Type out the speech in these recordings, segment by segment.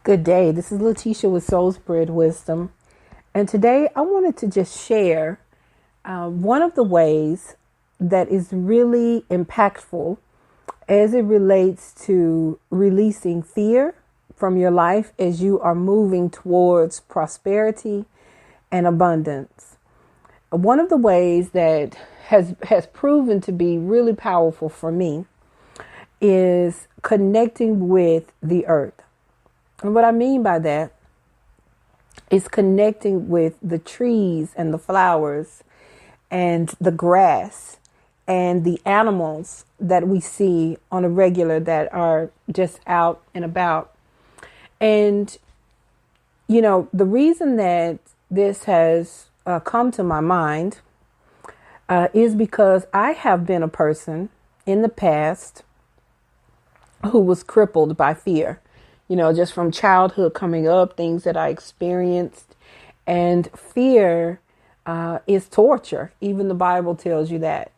Good day. This is Letitia with Soul Spread Wisdom. And today I wanted to just share one of the ways that is really impactful as it relates to releasing fear from your life as you are moving towards prosperity and abundance. One of the ways that has proven to be really powerful for me is connecting with the earth. And what I mean by that is connecting with the trees and the flowers and the grass and the animals that we see on a regular that are just out and about. And, the reason that this has come to my mind is because I have been a person in the past who was crippled by fear. Just from childhood coming up, things that I experienced. And fear is torture. Even the Bible tells you that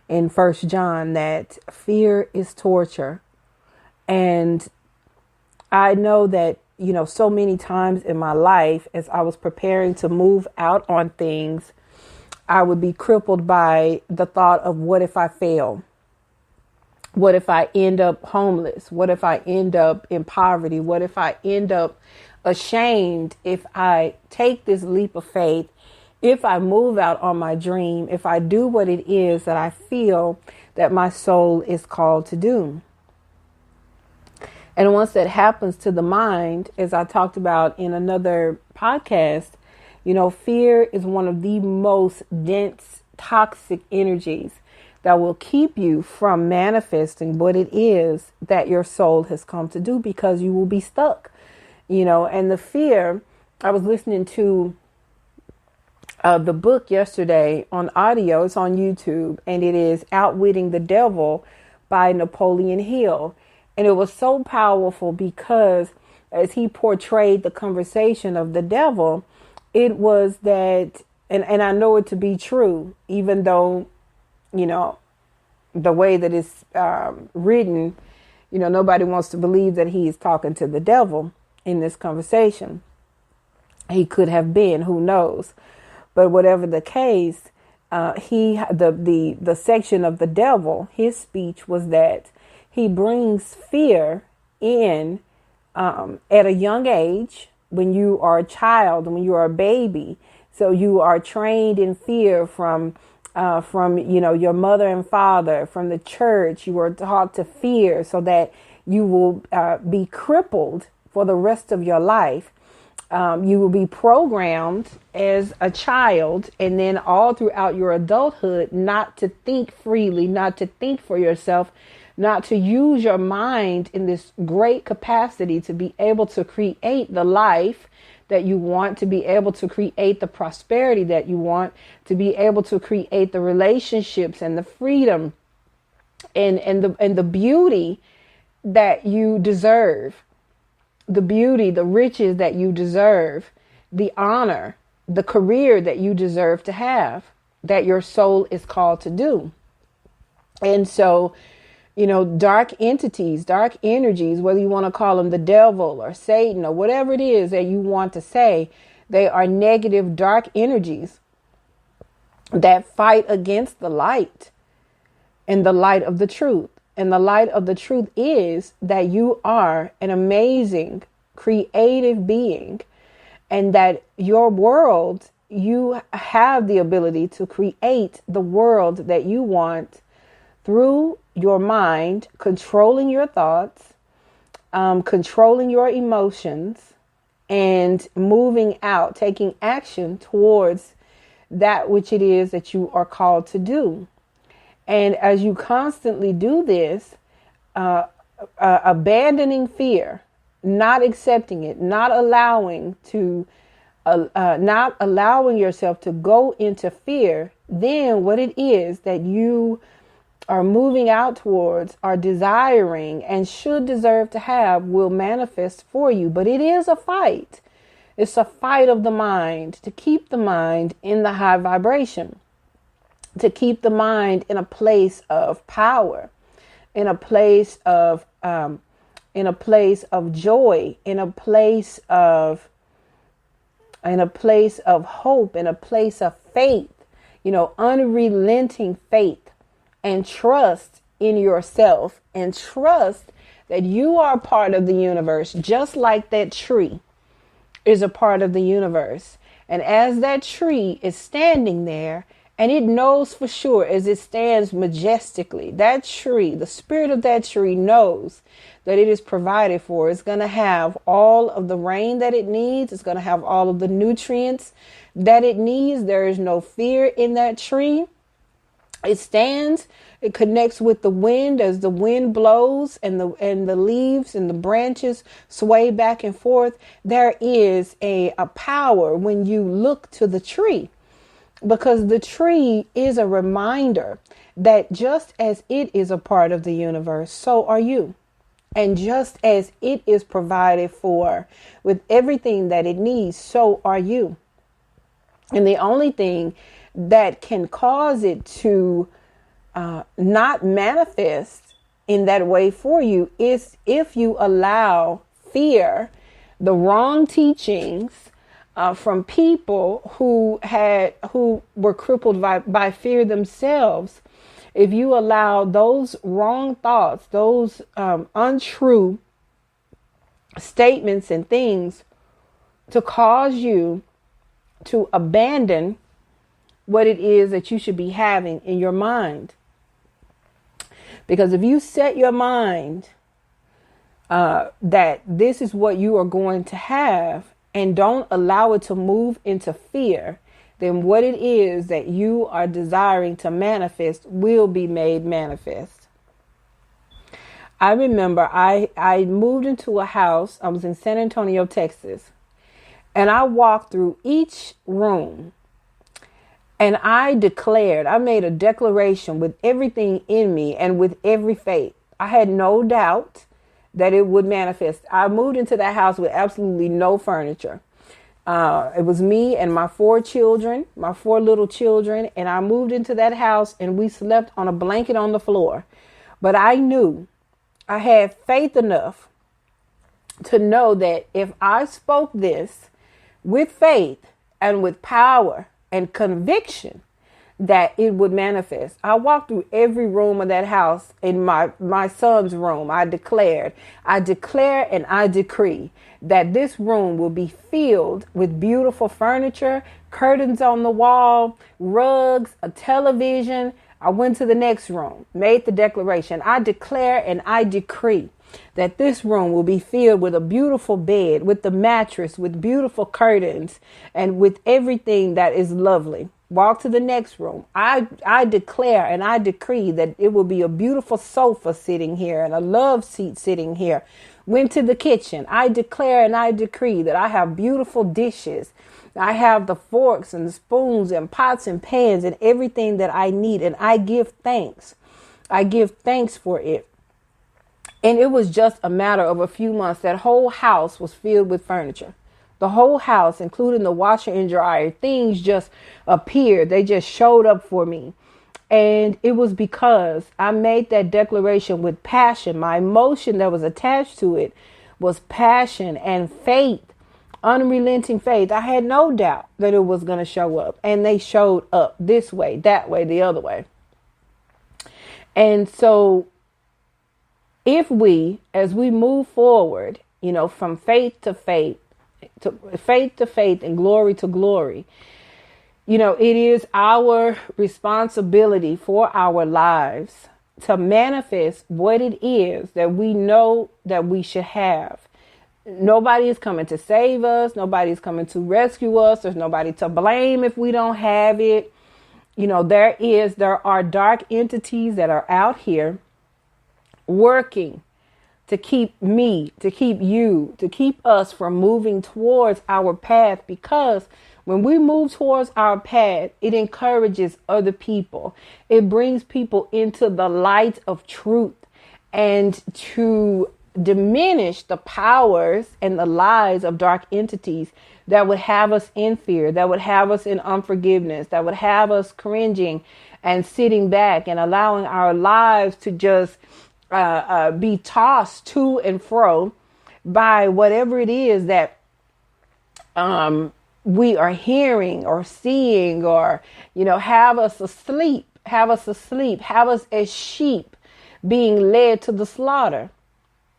in 1 John, that fear is torture. And I know that, so many times in my life, as I was preparing to move out on things, I would be crippled by the thought of what if I fail? What if I end up homeless? What if I end up in poverty? What if I end up ashamed if I take this leap of faith? If I move out on my dream, if I do what it is that I feel that my soul is called to do. And once that happens to the mind, as I talked about in another podcast, fear is one of the most dense, toxic energies that will keep you from manifesting what it is that your soul has come to do, because you will be stuck, and the fear. I was listening to the book yesterday on audio. It's on YouTube, and it is Outwitting the Devil by Napoleon Hill. And it was so powerful because as he portrayed the conversation of the devil, it was that, and I know it to be true, even though, the way that it's written, nobody wants to believe that he is talking to the devil in this conversation. He could have been, who knows? But whatever the case, the section of the devil, his speech was that he brings fear in at a young age when you are a child and when you are a baby. So you are trained in fear from your mother and father, from the church. You are taught to fear so that you will be crippled for the rest of your life. You will be programmed as a child, and then all throughout your adulthood, not to think freely, not to think for yourself, not to use your mind in this great capacity to be able to create the life that you want, to be able to create the prosperity that you want, to be able to create the relationships and the freedom and the beauty that you deserve, the beauty, the riches that you deserve, the honor, the career that you deserve to have, that your soul is called to do. And so, dark entities, dark energies, whether you want to call them the devil or Satan or whatever it is that you want to say, they are negative, dark energies that fight against the light and the light of the truth. And the light of the truth is that you are an amazing, creative being, and that your world, you have the ability to create the world that you want through your mind, controlling your thoughts, controlling your emotions, and moving out, taking action towards that which it is that you are called to do. And as you constantly do this, abandoning fear, not accepting it, not allowing yourself to go into fear, then what it is that you are moving out towards, are desiring, and should deserve to have will manifest for you. But it is a fight. It's a fight of the mind to keep the mind in the high vibration, to keep the mind in a place of power, in a place of in a place of joy, in a place of hope, in a place of faith, unrelenting faith and trust in yourself, and trust that you are part of the universe, just like that tree is a part of the universe. And as that tree is standing there, and it knows for sure as it stands majestically, that tree, the spirit of that tree knows that it is provided for. It's going to have all of the rain that it needs. It's going to have all of the nutrients that it needs. There is no fear in that tree. It stands, it connects with the wind as the wind blows and the leaves and the branches sway back and forth. There is a power when you look to the tree, because the tree is a reminder that just as it is a part of the universe, so are you. And just as it is provided for with everything that it needs, so are you. And the only thing that can cause it to not manifest in that way for you is if you allow fear, the wrong teachings from people who were crippled by fear themselves. If you allow those wrong thoughts, those untrue statements and things to cause you to abandon what it is that you should be having in your mind. Because if you set your mind that this is what you are going to have and don't allow it to move into fear, then what it is that you are desiring to manifest will be made manifest. I remember I moved into a house. I was in San Antonio, Texas, and I walked through each room and I made a declaration with everything in me and with every faith. I had no doubt that it would manifest. I moved into that house with absolutely no furniture. It was me and my 4 children, my 4 little children. And I moved into that house and we slept on a blanket on the floor. But I knew, I had faith enough to know that if I spoke this with faith and with power and conviction, that it would manifest. I walked through every room of that house. In my son's room, I declare and I decree that this room will be filled with beautiful furniture, curtains on the wall, rugs, a television. I went to the next room, made the declaration. I declare and I decree that this room will be filled with a beautiful bed, with the mattress, with beautiful curtains, and with everything that is lovely. Walk to the next room. I declare and I decree that it will be a beautiful sofa sitting here and a love seat sitting here. Went to the kitchen. I declare and I decree that I have beautiful dishes. I have the forks and the spoons and pots and pans and everything that I need. And I give thanks. I give thanks for it. And it was just a matter of a few months. That whole house was filled with furniture. The whole house, including the washer and dryer, things just appeared. They just showed up for me. And it was because I made that declaration with passion. My emotion that was attached to it was passion and faith, unrelenting faith. I had no doubt that it was going to show up. And they showed up this way, that way, the other way. And so if we, as we move forward, from faith to faith, and glory to glory, it is our responsibility for our lives to manifest what it is that we know that we should have. Nobody is coming to save us. Nobody is coming to rescue us. There's nobody to blame if we don't have it. There are dark entities that are out here working to keep me, to keep you, to keep us from moving towards our path, because when we move towards our path, it encourages other people. It brings people into the light of truth, and to diminish the powers and the lies of dark entities that would have us in fear, that would have us in unforgiveness, that would have us cringing and sitting back and allowing our lives to just be tossed to and fro by whatever it is that we are hearing or seeing, or, have us asleep, have us as sheep being led to the slaughter.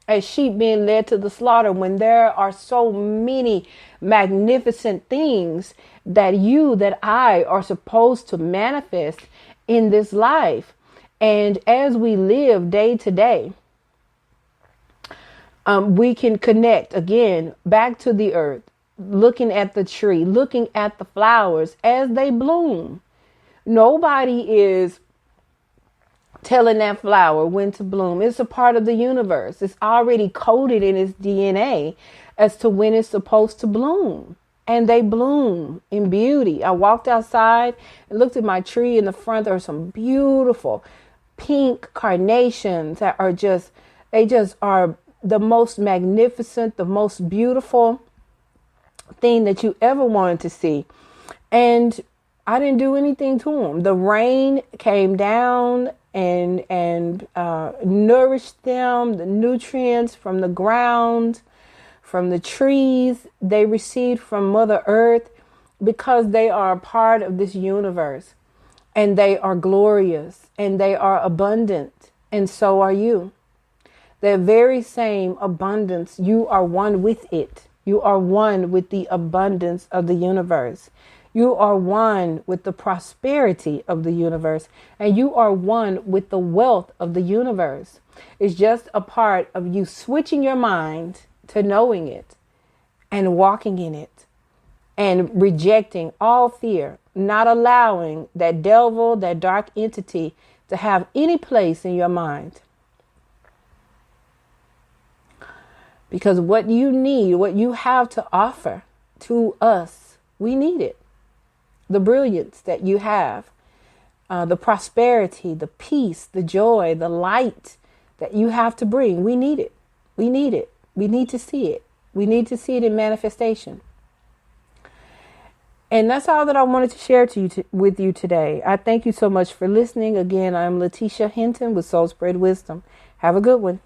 As sheep being led to the slaughter, when there are so many magnificent things that I are supposed to manifest in this life. And as we live day to day, we can connect again back to the earth, looking at the tree, looking at the flowers as they bloom. Nobody is telling that flower when to bloom. It's a part of the universe. It's already coded in its DNA as to when it's supposed to bloom. And they bloom in beauty. I walked outside and looked at my tree in the front. There are some beautiful pink carnations that are they just are the most magnificent, the most beautiful thing that you ever wanted to see. And I didn't do anything to them. The rain came down and nourished them. The nutrients from the ground, from the trees, they received from Mother Earth, because they are a part of this universe, and they are glorious, and they are abundant, and so are you. That very same abundance, you are one with it. You are one with the abundance of the universe. You are one with the prosperity of the universe, and you are one with the wealth of the universe. It's just a part of you switching your mind to knowing it and walking in it and rejecting all fear, not allowing that devil, that dark entity, to have any place in your mind. Because what you need, what you have to offer to us, we need it. The brilliance that you have, the prosperity, the peace, the joy, the light that you have to bring. We need it. We need it. We need to see it. We need to see it in manifestation. And that's all that I wanted to share with you today. I thank you so much for listening. Again, I'm Letitia Hinton with Soul Spread Wisdom. Have a good one.